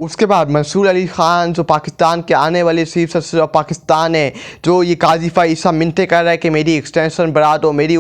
उसके बाद मंसूर अली ख़ान जो पाकिस्तान के आने वाले चीफ सदर ऑफ पाकिस्तान है, जो ये काज़ी ईसा मिन्नतें कर रहा है कि मेरी एक्सटेंशन बढ़ा दो, मेरी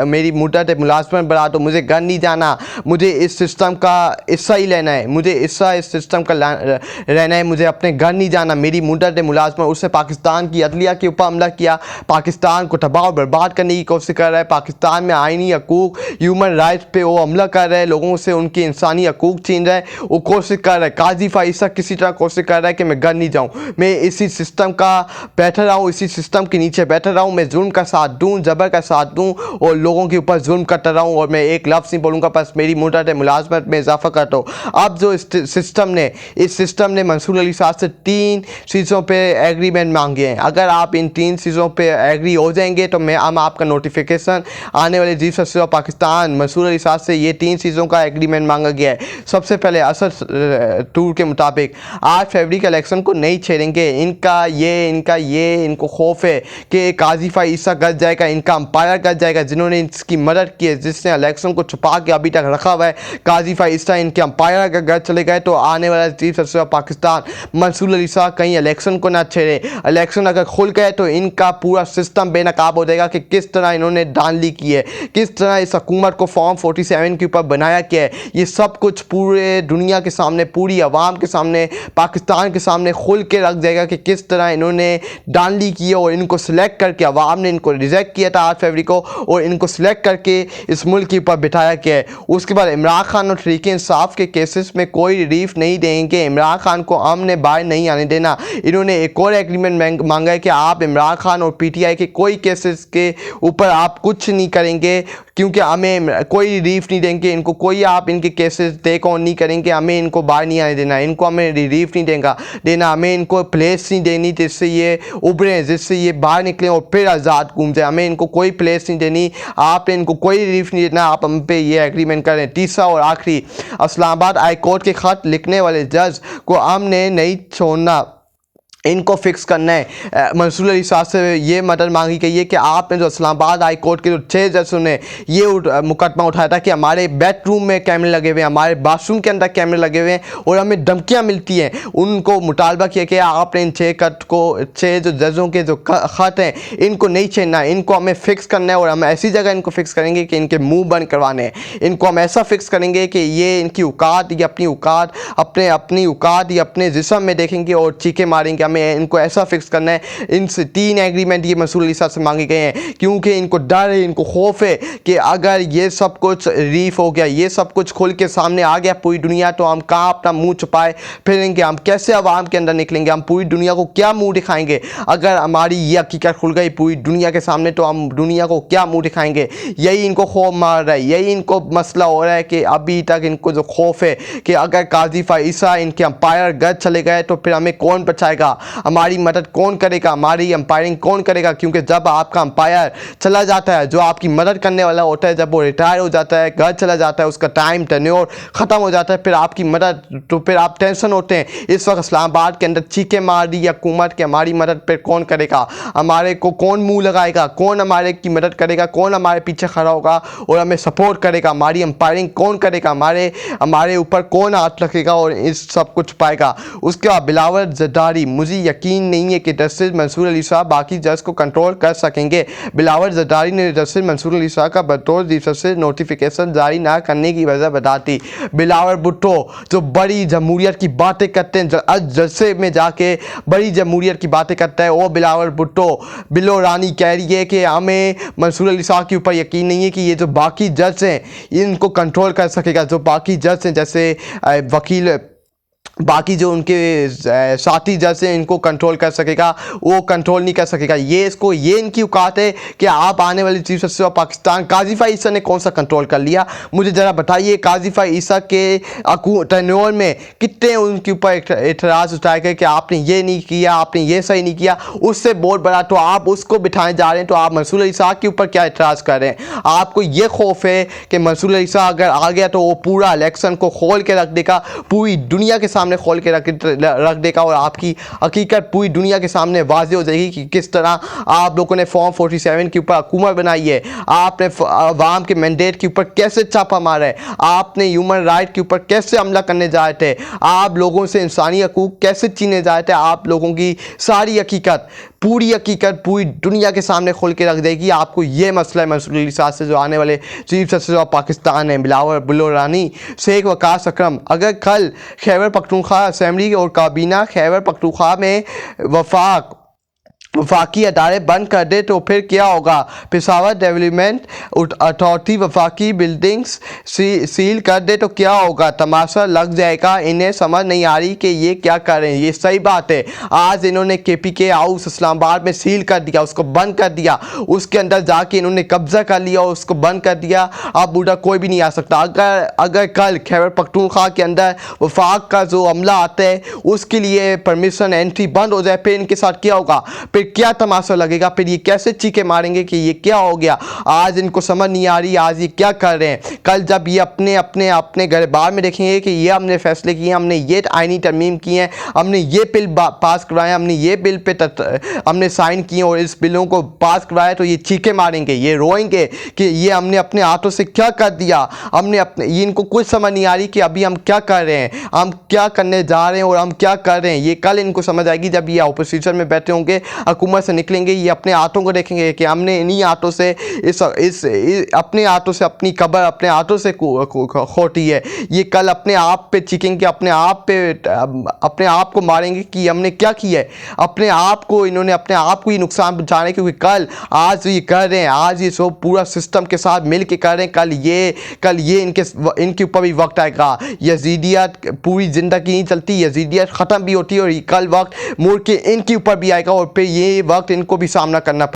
मेरी मुद्दत मुलाजमत बढ़ा दो, मुझे घर नहीं जाना, मुझे इस सिस्टम का हिस्सा ही लेना है, मुझे हिस्सा इस सिस्टम का रहना है, मुझे अपने घर नहीं जाना, मेरी मुद्दत मुलाजमत। उससे पाकिस्तान की अदलिया के ऊपर हमला किया, पाकिस्तान को तबाह और बर्बाद करने की कोशिश कर रहा है, पाकिस्तान में आइनी हकूक़ ह्यूमन राइट्स पे वो हमला कर रहा है, लोगों से उनके इंसानी हकूक़ छीन रहा है, वो कोशिश कर रहा है। काज़ी ईसा किसी तरह कोशिश कर रहा है कि मैं घर नहीं जाऊं, मैं इसी सिस्टम का बैठा रहा हूं, इसी सिस्टम के नीचे बैठा रहा हूं, मैं जुल्म का साथ दूं, जबर का साथ दूं और लोगों के ऊपर जुल्म करता रहूं और मैं एक लफ्ज़ नहीं बोलूँगा, बस मेरी मुद्दत मुलाजमत में इजाफा करता हूँ। अब जो इस सिस्टम ने मंसूर अली साहब से 3 चीज़ों पे एग्रीमेंट मांगे हैं। अगर आप इन 3 चीज़ों पे एग्री हो जाएंगे तो हम आपका नोटिफिकेशन आने वाले चीफ सदर ऑफ पाकिस्तान मंसूर अली साहब से ये 3 चीज़ों का एग्रीमेंट मांगा गया है। सबसे पहले असद टूर के मुताबिक 8 फरवरी के इलेक्शन को नहीं छेड़ेंगे। इनको खौफ है कि काज़ी ईसा गज जाएगा, इनका अंपायर गज जाएगा, जिन्होंने इसकी मदद की है, जिसने इलेक्शन को छुपा के अभी तक रखा हुआ है। काज़ी ईसा इनके अंपायर अगर गज चले गए तो आने वाला चीफ सदर ऑफ पाकिस्तान मंसूर अली साहब कहीं इलेक्शन को ना छेड़े। इलेक्शन अगर खुल गए तो इनका पूरा सिस्टम बेनकाब हो जाएगा कि किस तरह इन्होंने दानली की है, किस तरह इस हुकूमत को फॉर्म 47 के ऊपर बनाया गया है। ये सब कुछ पूरे दुनिया के सामने, पूरी आवाम के सामने, पाकिस्तान के सामने खुल के रख जाएगा कि किस तरह इन्होंने दानली की है और इनको सिलेक्ट करके आवाम ने इनको रिजेक्ट किया था 8 फरवरी को और इनको सिलेक्ट करके इस मुल्क के ऊपर बिठाया गया है। उसके बाद इमरान खान और तहरीक इंसाफ के केसेस में कोई रिलीफ नहीं देंगे, इमरान खान को हमने बाहर नहीं आने देना। इन्होंने एक और एग्रीमेंट मांगा है कि आप इमरान खान और PTI के कोई केसेस के ऊपर आप कुछ नहीं करेंगे, क्योंकि हमें कोई रिलीफ नहीं देंगे, इनको कोई आप इनके केसेस टेक ऑन नहीं करेंगे, हमें इनको बाहर नहीं आने देना, इनको हमें रिलीफ नहीं देना, हमें इनको प्लेस नहीं देनी जिससे ये उभरें, जिससे ये बाहर निकलें और फिर आज़ाद घूम जाए, हमें इनको कोई प्लेस नहीं देनी, आपने इनको कोई रिलीफ नहीं देना, आप हम पे ये एग्रीमेंट करें। तीसरा और आखिरी, इस्लामाबाद हाई कोर्ट के ख़त लिखने वाले जज को हमने नहीं छोड़ना, इनको फिक्स करना है। मंसूर अली साहब से ये मदद मांगी गई है कि आपने जो इस्लामाबाद हाई कोर्ट के जो 6 जजों ने ये मुकदमा उठाया था कि हमारे बेडरूम में कैमरे लगे हुए हैं, हमारे बाथरूम के अंदर कैमरे लगे हुए हैं और हमें धमकियां मिलती हैं, उनको मुतालबा किया कि आपने इन 6 जो जजों के जो ख़त हैं इनको नहीं छेड़ना, इनको हमें फ़िक्स करना है और हम ऐसी जगह इनको फ़िक्स करेंगे कि इनके मुँह बंद करवाने हैं। इनको हम ऐसा फ़िक्स करेंगे कि ये इनकी औकात या अपनी औकात या अपने जिस्म में देखेंगे और चीखे मारेंगे। हमें इनको ऐसा फिक्स करना है। इनसे 3 एग्रीमेंट ये मंसूर अली साहब से मांगे गए हैं, क्योंकि इनको डर है, इनको खौफ है कि अगर ये सब कुछ रीफ हो गया, ये सब कुछ खुल के सामने आ गया पूरी दुनिया, तो हम कहाँ अपना मुंह छुपाए फिरेंगे, हम कैसे आवाम के अंदर निकलेंगे, हम पूरी दुनिया को क्या मुंह दिखाएंगे। अगर हमारी ये हकीकत खुल गई पूरी दुनिया के सामने तो हम दुनिया को क्या मुंह दिखाएंगे। यही इनको खौफ मार रहा है, यही इनको मसला हो रहा है कि अभी तक इनको जो खौफ है कि अगर काज़ी ईसा इनके अंपायर गज चले गए तो फिर हमें कौन बचाएगा, हमारी मदद कौन करेगा, हमारी अंपायरिंग कौन करेगा। क्योंकि जब आपका अंपायर चला जाता है, जो आपकी मदद करने वाला होता है, जब वो रिटायर हो जाता है, घर चला जाता है, उसका टाइम टेन्योर ख़त्म हो जाता है, फिर आपकी मदद, तो फिर आप टेंशन होते हैं। इस वक्त इस्लामाबाद के अंदर चीखे मार दी हुकूमत कि हमारी मदद पर कौन करेगा, हमारे को कौन मुँह लगाएगा, कौन हमारे की मदद करेगा, कौन हमारे पीछे खड़ा होगा और हमें सपोर्ट करेगा, हमारी अंपायरिंग कौन करेगा, हमारे ऊपर कौन हाथ रखेगा और इस सब कुछ पाएगा। उसके बाद बिलावल जरदारी, मुझे यकीन नहीं है कि जस्टिस मंसूर अली साहब बाकी जज को कंट्रोल कर सकेंगे। बिलावल जरदारी ने जस्टिस मंसूर अली साहब का बतौर चीफ जस्टिस नोटिफिकेशन जारी ना करने की वजह बताती। बिलावल भुट्टो जो बड़ी जमहूरियत की बातें करते हैं, जलसे में जाके बड़ी जमहूरियत की बातें करता है, वो बिलावल भुट्टो बिलो रानी कह रही है कि हमें मंसूर अली साहब के ऊपर यकीन नहीं है कि ये जो बाकी जज हैं इनको कंट्रोल कर सकेगा। जो बाकी जज हैं जैसे वकील, बाकी जो उनके साथी जैसे इनको कंट्रोल कर सकेगा, वो कंट्रोल नहीं कर सकेगा। ये इनकी औकात है कि आप आने वाले chief justice of Pakistan Qazi ईसा ने कौन सा कंट्रोल कर लिया, मुझे ज़रा बताइए। काज़ी ईसा के टेन्योर में कितने उनके ऊपर एतराज़ उठाए गए कि आपने ये नहीं किया, आपने ये सही नहीं किया, उससे बहुत बड़ा तो आप उसको बिठाने जा रहे हैं। तो आप मंसूर अली साहब के ऊपर क्या एतराज़ कर रहे हैं? आपको ये खौफ है कि मंसूर अली साहब अगर आ गया तो वो पूरा इलेक्शन को खोल के रख देगा, पूरी दुनिया के सामने सामने खोल के रख देगा और आपकी हकीकत पूरी दुनिया के सामने वाज़ेह हो जाएगी कि किस तरह आप लोगों ने फॉर्म 47 के ऊपर हुकूमत बनाई है, आपने अवाम के मैंडेट के ऊपर कैसे छापा मारा है, आपने ह्यूमन राइट के ऊपर कैसे हमला करने जाए थे, आप लोगों से इंसानी हकूक़ कैसे छीने जाए थे। आप लोगों की सारी हकीकत पूरी दुनिया के सामने खोल के रख देगी। आपको ये मसला है मंसूर अली साहब से जो आने वाले चीफ जस्टिस ऑफ पाकिस्तान है बिलावल भुट्टो रानी शेख वकास अकरम, अगर कल खैबर पख्तूनख्वा असेंबली और काबीना खैबर पख्तूनख्वा में वफाकी अदारे बंद कर दे तो फिर क्या होगा। पेशावर डेवलपमेंट अथॉरिटी वफाकी बिल्डिंग्स सील कर दे तो क्या होगा। तमाशा लग जाएगा। इन्हें समझ नहीं आ रही कि ये क्या कर रहे हैं। ये सही बात है, आज इन्होंने KPK हाउस इस्लामाबाद में सील कर दिया, उसको बंद कर दिया, उसके अंदर जाके इन्होंने कब्जा कर लिया और उसको बंद कर दिया। अब उधर कोई भी नहीं आ सकता। अगर कल खैबर पख्तूनख्वा के अंदर वफाक का जो अमला आता है उसके लिए परमिशन एंट्री बंद हो जाए, फिर इनके साथ क्या होगा, फिर क्या तमाशा लगेगा, फिर ये कैसे चीखे मारेंगे कि ये क्या हो गया। आज इनको समझ नहीं आ रही आज ये क्या कर रहे हैं। कल जब ये अपने घर बार में देखेंगे कि ये हमने फैसले किए, हमने ये आईनी तरमीम की हैं, हमने ये बिल पास करवाए, हमने ये बिल पे हमने साइन किए और इस बिलों को पास करवाया, तो ये चीखे मारेंगे, ये रोएंगे कि ये हमने अपने हाथों से क्या कर दिया। ये इनको कुछ समझ नहीं आ रही कि अभी हम क्या कर रहे हैं, हम क्या करने जा रहे हैं और हम क्या कर रहे हैं। ये कल इनको समझ आएगी जब ये अपोजिशन में बैठे होंगे, हुकूमत से निकलेंगे, ये अपने हाथों को देखेंगे कि हमने इन्हीं हाथों से अपने हाथों से अपनी कब्र अपने हाथों से खोटी है। ये कल अपने आप पे चीखेंगे, अपने आप को मारेंगे कि हमने क्या किया है। अपने आप को इन्होंने अपने आप को ही नुकसान पहुंचाने, क्योंकि कल आज ये कर रहे हैं, आज ये सब पूरा सिस्टम के साथ मिल के कर रहे हैं। कल ये इनके ऊपर भी वक्त आएगा। यजीदियत पूरी ज़िंदगी नहीं चलती, यजीदियत ख़त्म भी होती है और कल वक्त मुड़ के इनके ऊपर भी आएगा और फिर ये वक्त इनको भी सामना करना